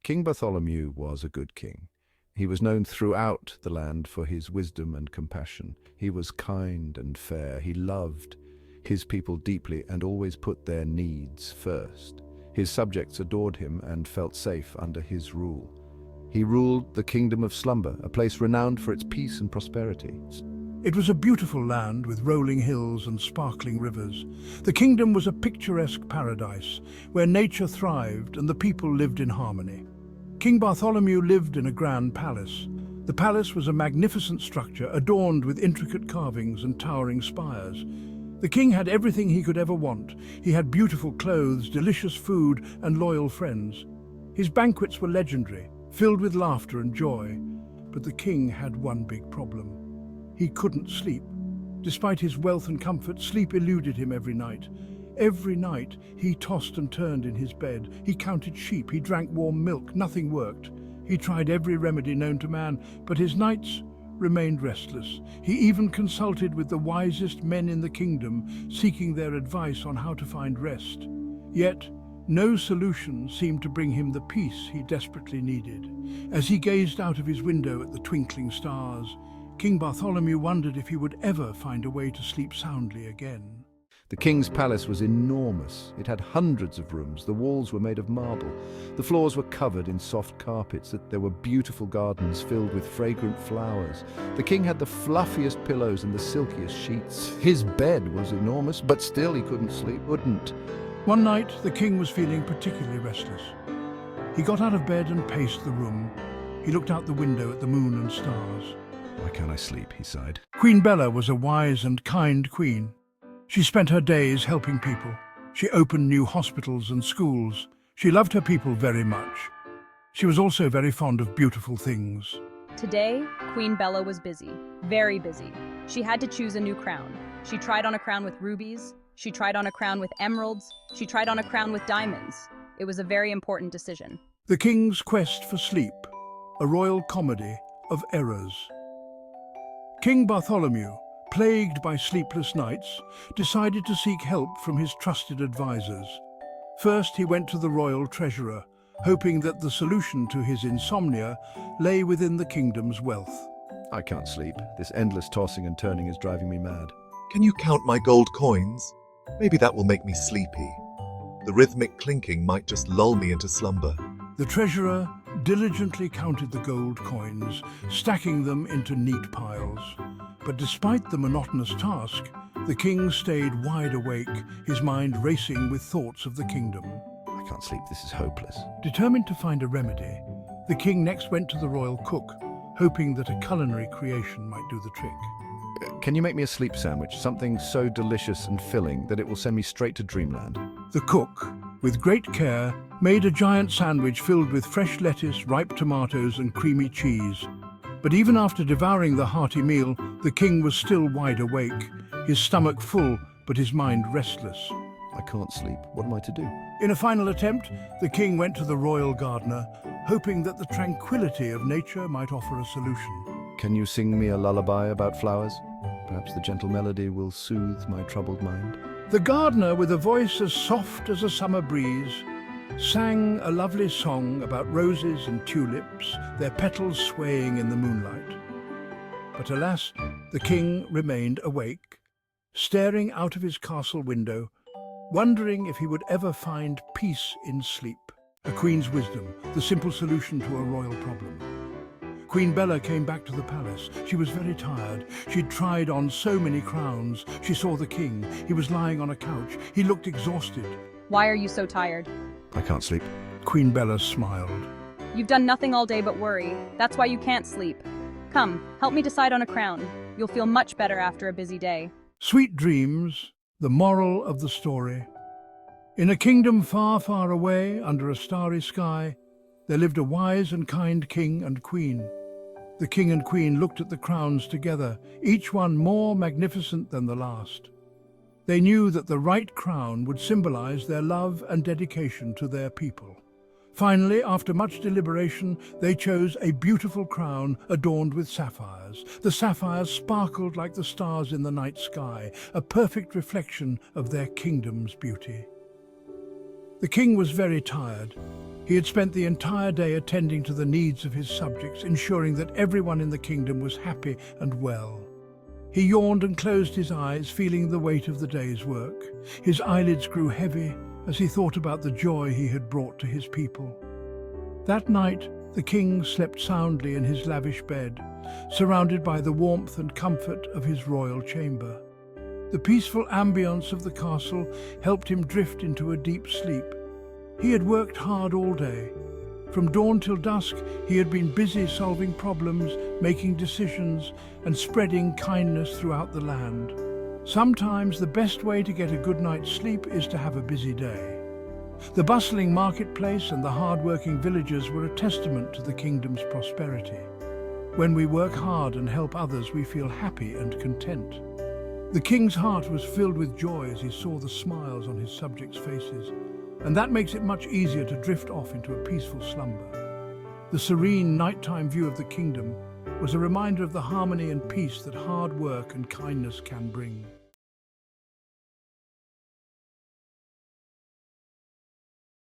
King Bartholomew was a good king. He was known throughout the land for his wisdom and compassion. He was kind and fair. He loved his people deeply and always put their needs first. His subjects adored him and felt safe under his rule. He ruled the kingdom of slumber, a place renowned for its peace and prosperity. It was a beautiful land with rolling hills and sparkling rivers. The kingdom was a picturesque paradise where nature thrived and the people lived in harmony. King Bartholomew lived in a grand palace. The palace was a magnificent structure adorned with intricate carvings and towering spires. The king had everything he could ever want. He had beautiful clothes, delicious food, and loyal friends. His banquets were legendary, filled with laughter and joy. But the king had one big problem. He couldn't sleep. Despite his wealth and comfort, sleep eluded him every night. Every night, he tossed and turned in his bed. He counted sheep, he drank warm milk, nothing worked. He tried every remedy known to man, but his nights remained restless. He even consulted with the wisest men in the kingdom, seeking their advice on how to find rest. Yet, no solution seemed to bring him the peace he desperately needed. As he gazed out of his window at the twinkling stars, King Bartholomew wondered if he would ever find a way to sleep soundly again. The king's palace was enormous. It had hundreds of rooms. The walls were made of marble. The floors were covered in soft carpets. There were beautiful gardens filled with fragrant flowers. The king had the fluffiest pillows and the silkiest sheets. His bed was enormous, but still he couldn't sleep. One night, the king was feeling particularly restless. He got out of bed and paced the room. He looked out the window at the moon and stars. Why can't I sleep? He sighed. Queen Bella was a wise and kind queen. She spent her days helping people. She opened new hospitals and schools. She loved her people very much. She was also very fond of beautiful things. Today, Queen Bella was busy, very busy. She had to choose a new crown. She tried on a crown with rubies. She tried on a crown with emeralds. She tried on a crown with diamonds. It was a very important decision. The King's Quest for Sleep, a royal comedy of errors. King Bartholomew, plagued by sleepless nights, decided to seek help from his trusted advisors. First, he went to the royal treasurer, hoping that the solution to his insomnia lay within the kingdom's wealth. I can't sleep. This endless tossing and turning is driving me mad. Can you count my gold coins? Maybe that will make me sleepy. The rhythmic clinking might just lull me into slumber. The treasurer diligently counted the gold coins, stacking them into neat piles. But despite the monotonous task, the king stayed wide awake, his mind racing with thoughts of the kingdom. I can't sleep. This is hopeless. Determined to find a remedy, the king next went to the royal cook, hoping that a culinary creation might do the trick. Can you make me a sleep sandwich? Something so delicious and filling that it will send me straight to dreamland. The cook, with great care, made a giant sandwich filled with fresh lettuce, ripe tomatoes, and creamy cheese. But even after devouring the hearty meal, the king was still wide awake, his stomach full, but his mind restless. I can't sleep. What am I to do? In a final attempt, the king went to the royal gardener, hoping that the tranquility of nature might offer a solution. Can you sing me a lullaby about flowers? Perhaps the gentle melody will soothe my troubled mind. The gardener, with a voice as soft as a summer breeze, sang a lovely song about roses and tulips, their petals swaying in the moonlight. But alas, the king remained awake, staring out of his castle window, wondering if he would ever find peace in sleep. A queen's wisdom, the simple solution to a royal problem. Queen Bella came back to the palace. She was very tired. She'd tried on so many crowns. She saw the king. He was lying on a couch. He looked exhausted. Why are you so tired? I can't sleep. Queen Bella smiled. You've done nothing all day but worry. That's why you can't sleep. Come, help me decide on a crown. You'll feel much better after a busy day. Sweet dreams, the moral of the story. In a kingdom far, far away, under a starry sky, there lived a wise and kind king and queen. The king and queen looked at the crowns together, each one more magnificent than the last. They knew that the right crown would symbolize their love and dedication to their people. Finally, after much deliberation, they chose a beautiful crown adorned with sapphires. The sapphires sparkled like the stars in the night sky, a perfect reflection of their kingdom's beauty. The king was very tired. He had spent the entire day attending to the needs of his subjects, ensuring that everyone in the kingdom was happy and well. He yawned and closed his eyes, feeling the weight of the day's work. His eyelids grew heavy as he thought about the joy he had brought to his people. That night, the king slept soundly in his lavish bed, surrounded by the warmth and comfort of his royal chamber. The peaceful ambience of the castle helped him drift into a deep sleep. He had worked hard all day. From dawn till dusk, he had been busy solving problems, making decisions, and spreading kindness throughout the land. Sometimes the best way to get a good night's sleep is to have a busy day. The bustling marketplace and the hard-working villagers were a testament to the kingdom's prosperity. When we work hard and help others, we feel happy and content. The king's heart was filled with joy as he saw the smiles on his subjects' faces, and that makes it much easier to drift off into a peaceful slumber. The serene nighttime view of the kingdom was a reminder of the harmony and peace that hard work and kindness can bring.